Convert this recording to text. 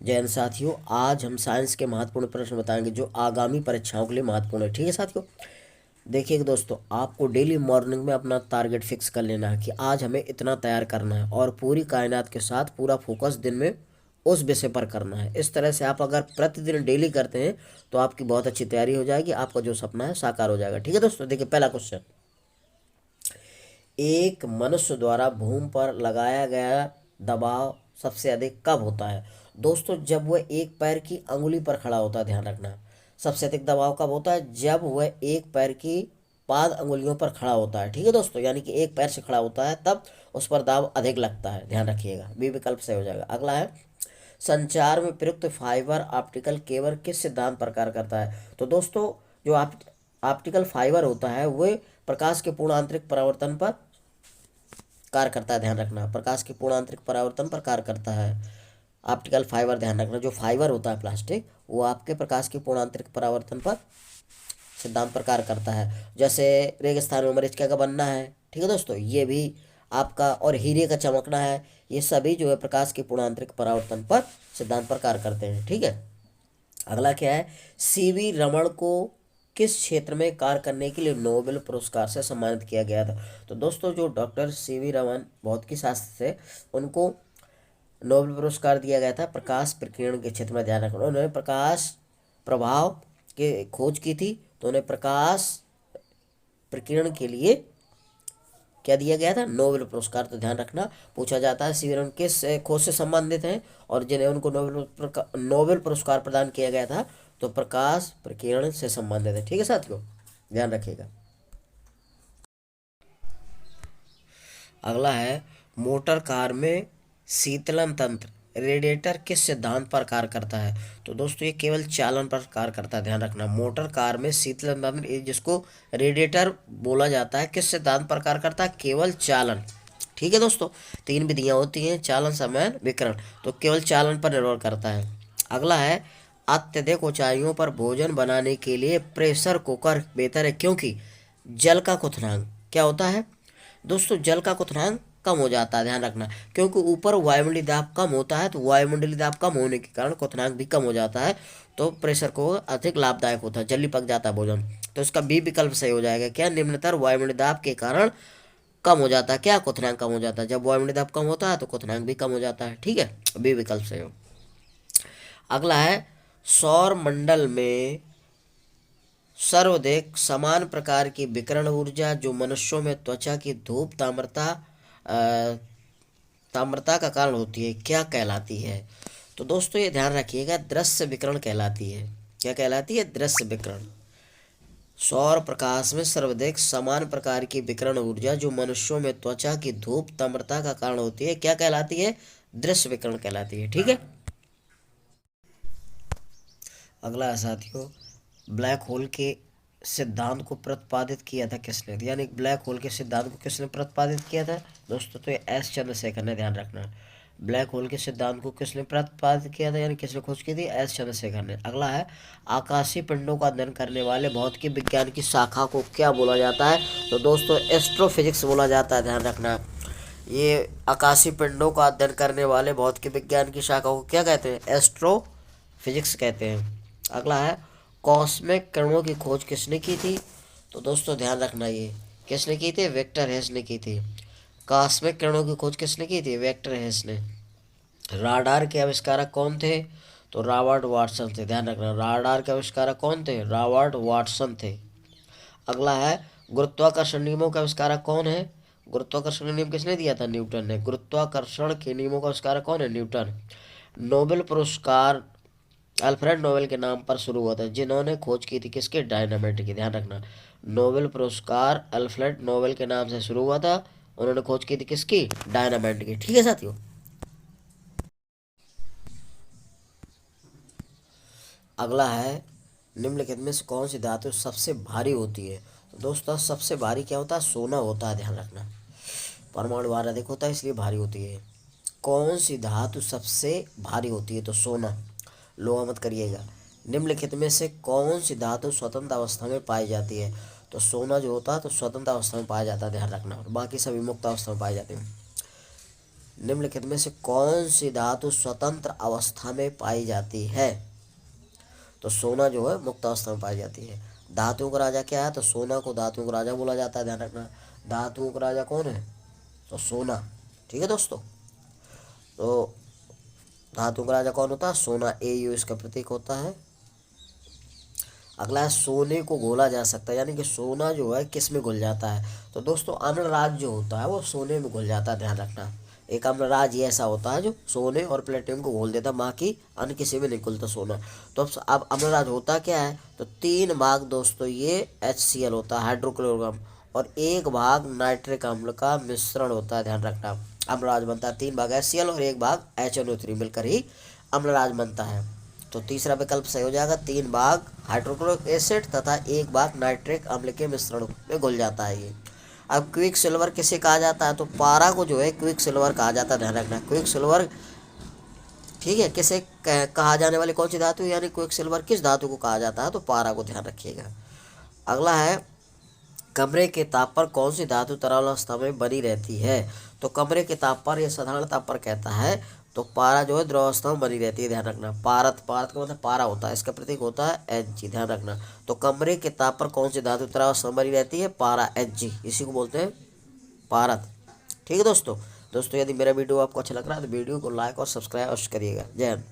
जैन साथियों, आज हम साइंस के महत्वपूर्ण प्रश्न बताएंगे जो आगामी परीक्षाओं के लिए महत्वपूर्ण है। ठीक है साथियों, देखिए दोस्तों, आपको डेली मॉर्निंग में अपना टारगेट फिक्स कर लेना है कि आज हमें इतना तैयार करना है और पूरी कायनात के साथ पूरा फोकस दिन में उस विषय पर करना है। इस तरह से आप अगर प्रतिदिन डेली करते हैं तो आपकी बहुत अच्छी तैयारी हो जाएगी, आपका जो सपना है साकार हो जाएगा। ठीक है दोस्तों, देखिए पहला क्वेश्चन, एक मनुष्य द्वारा भूमि पर लगाया गया दबाव सबसे अधिक कब होता है? दोस्तों, जब वह एक पैर की अंगुली पर खड़ा होता है। ध्यान रखना, सबसे अधिक दबाव कब होता है? जब वह एक पैर की पाद अंगुलियों पर खड़ा होता है। ठीक है दोस्तों, यानी कि एक पैर से खड़ा होता है तब उस पर दाब अधिक लगता है। ध्यान रखिएगा, बी विकल्प सही हो जाएगा। अगला है, संचार में प्रयुक्त फाइबर ऑप्टिकल केबल किस सिद्धांत पर कार्य करता है? तो दोस्तों, जो ऑप्टिकल फाइबर होता है वह प्रकाश के पूर्ण आंतरिक परावर्तन पर कार्य करता है। ध्यान रखना, प्रकाश के पूर्ण आंतरिक परावर्तन पर कार्य करता है ऑप्टिकल फाइबर। ध्यान रखना, जो फाइबर होता है प्लास्टिक, वो आपके प्रकाश के पूर्ण आंतरिक परावर्तन पर सिद्धांत पर कार्य करता है। जैसे रेगिस्तान में मरीचिका का बनना है, ठीक है दोस्तों, ये भी आपका, और हीरे का चमकना है, ये सभी जो है प्रकाश के पूर्ण आंतरिक परावर्तन पर सिद्धांत पर कार्य करते हैं। ठीक है, अगला क्या है, सीवी रमन को किस क्षेत्र में कार्य करने के लिए नोबेल पुरस्कार से सम्मानित किया गया था? तो दोस्तों, जो डॉक्टर सीवी रमन भौतिकी शास्त्र से, उनको नोबेल पुरस्कार दिया गया था प्रकाश प्रकीर्णन के क्षेत्र में। ध्यान रखना, उन्होंने प्रकाश प्रभाव के खोज की थी, तो उन्हें प्रकाश प्रकीर्णन के लिए क्या दिया गया था? नोबेल पुरस्कार। तो ध्यान रखना, पूछा जाता है सीवी रमन किस खोज से संबंधित हैं और जिन्हें उनको नोबेल पुरस्कार प्रदान किया गया था, तो प्रकाश प्रकीर्णन से संबंधित है। ठीक है साथियों, ध्यान रखिएगा। अगला है, मोटर कार में शीतलन तंत्र रेडिएटर किस सिद्धांत पर कार्य करता है? तो दोस्तों, ये केवल चालन पर कार्य करता है। ध्यान रखना, मोटर कार में शीतलन तंत्र, जिसको रेडिएटर बोला जाता है, किस सिद्धांत पर कार्य करता है? केवल चालन। ठीक है दोस्तों, तीन विधियां होती हैं, चालन, समय, विकिरण, तो केवल चालन पर निर्भर करता है। अगला है, अत्यधिक ऊंचाइयों पर भोजन बनाने के लिए प्रेशर कुकर बेहतर है क्योंकि जल का क्वथनांक क्या होता है? दोस्तों, जल का क्वथनांक कम हो जाता है। ध्यान रखना, क्योंकि ऊपर वायुमंडलीय दाब कम होता है, तो वायुमंडलीय दाब कम होने के कारण क्वथनांक भी कम हो जाता है, तो प्रेशर को अधिक लाभदायक होता है, जल्दी पक जाता है भोजन। तो इसका बी विकल्प सही हो जाएगा। क्या? निम्नतर वायुमंडलीय दाब के कारण कम हो जाता है। क्या? क्वथनांक कम हो जाता है। जब वायुमंडलीय दाब कम होता है तो क्वथनांक भी कम हो जाता है। ठीक है, बी विकल्प सही हो। अगला है, सौर मंडल में सर्वाधिक समान प्रकार की विकिरण ऊर्जा जो मनुष्यों में त्वचा की धूप ताम्रता का कारण होती है, क्या कहलाती है? तो दोस्तों, ये ध्यान रखिएगा, दृश्य विकिरण कहलाती है। क्या कहलाती है? दृश्य विकिरण। सौर प्रकाश में सर्वाधिक समान प्रकार की विकिरण ऊर्जा जो मनुष्यों में त्वचा की धूप ताम्रता का कारण होती है, क्या कहलाती है? दृश्य विकिरण कहलाती है। ठीक है, अगला है साथियों, ब्लैक होल के सिद्धांत को प्रतिपादित किया था किसने? यानी ब्लैक होल के सिद्धांत को किसने प्रतिपादित किया था? दोस्तों, तो ये एस चंद्रशेखर ने। ध्यान रखना, ब्लैक होल के सिद्धांत को किसने प्रतिपादित किया था, यानी किसने खोज की थी? एस चंद्रशेखर ने। अगला है, आकाशीय पिंडों का अध्ययन करने वाले भौतिकी विज्ञान की शाखा को क्या बोला जाता है? तो दोस्तों, एस्ट्रोफिजिक्स बोला जाता है। ध्यान रखना, ये आकाशीय पिंडों का अध्ययन करने वाले भौतिकी विज्ञान की शाखा को क्या कहते हैं? एस्ट्रोफिजिक्स कहते हैं। अगला है, कॉस्मिक किरणों की खोज किसने की थी? तो दोस्तों, ध्यान रखना, ये किसने की थी? विक्टर हेस ने की थी। कॉस्मिक किरणों की खोज किसने की थी? विक्टर हेस ने। राडार के आविष्कारक कौन थे? तो रॉबर्ट वाटसन थे। ध्यान रखना, राडार के आविष्कारक कौन थे? रॉबर्ट वाटसन थे। अगला है, गुरुत्वाकर्षण नियमों का आविष्कारक कौन है? गुरुत्वाकर्षण नियम किसने दिया था? न्यूटन ने। गुरुत्वाकर्षण के नियमों का आविष्कारक कौन है? न्यूटन। नोबेल पुरस्कार अल्फ्रेड नोबेल के नाम पर शुरू हुआ था, जिन्होंने खोज की थी किसके? डायनामाइट की। ध्यान रखना, नोबेल पुरस्कार अल्फ्रेड नोबेल के नाम से शुरू हुआ था, उन्होंने खोज की थी किसकी? डायनामाइट की। ठीक है साथियों, अगला है, निम्नलिखित में से कौन सी धातु सबसे भारी होती है? तो दोस्तों, सबसे भारी क्या होता है? सोना होता है। ध्यान रखना, परमाणु भार अधिक होता है इसलिए भारी होती है। कौन सी धातु सबसे भारी होती है? तो सोना। लोहा मत करिएगा। निम्नलिखित में से कौन सी धातु स्वतंत्र अवस्था में पाई जाती है? तो सोना जो होता है तो स्वतंत्र अवस्था में पाया जाता है। ध्यान रखना, और बाकी सभी मुक्त अवस्था में पाए जाते हैं। निम्नलिखित में से कौन सी धातु स्वतंत्र अवस्था में पाई जाती है? तो सोना जो है मुक्त अवस्था में पाई जाती है। धातुओं का राजा क्या है? तो सोना को धातुओं का राजा बोला जाता है, ध्यान रखना। धातुओं का राजा कौन है? तो सोना। ठीक है दोस्तों, तो धातुओं का राजा कौन होता है? सोना। AU इसका प्रतीक होता है। अगला है सोने को घोला जा सकता है, यानी कि सोना जो है किस में घुल जाता है? तो दोस्तों अम्लराज जो होता है वो सोने में घुल जाता है, ध्यान रखना। एक अम्लराज ये ऐसा होता है जो सोने और प्लेटिनम को घोल देता है, बाकी अन्य किसी में नहीं घुलता सोना। तो अब अम्लराज होता क्या है? तो 3 भाग दोस्तों ये HCl होता है, हाइड्रोक्लोरोगम, और 1 भाग नाइट्रिक अम्ल का मिश्रण होता है, ध्यान रखना। अम्लराज बनता है 3 भाग HCl और 1 भाग HNO3 मिलकर ही अम्लराज बनता है। तो तीसरा विकल्प सही हो जाएगा, 3 भाग हाइड्रोक्लोरिक एसिड तथा 1 भाग नाइट्रिक अम्ल के मिश्रण में घुल जाता है ये। अब क्विक सिल्वर किसे कहा जाता है? तो पारा को जो है क्विक सिल्वर कहा जाता है, ध्यान रखना। क्विक सिल्वर, ठीक है, किसे कहा जाने वाली कौन सी धातु, यानी क्विक सिल्वर किस धातु को कहा जाता है? तो पारा को, ध्यान रखिएगा। अगला है कमरे के ताप पर कौन सी धातु तरल अवस्था में बनी रहती है? तो कमरे के ताप पर, यह साधारण ताप पर कहता है, तो पारा जो है द्रव अवस्था में बनी रहती है, ध्यान रखना। पारद, पारद का मतलब पारा होता है, इसका प्रतीक होता है Hg, ध्यान रखना। तो कमरे के ताप पर कौन सी धातु तरल अवस्था में बनी रहती है? पारा, Hg, इसी को बोलते हैं पारद। ठीक है दोस्तों, यदि मेरा वीडियो आपको अच्छा लग रहा है तो वीडियो को लाइक और सब्सक्राइब अवश्य करिएगा। जय हिंद।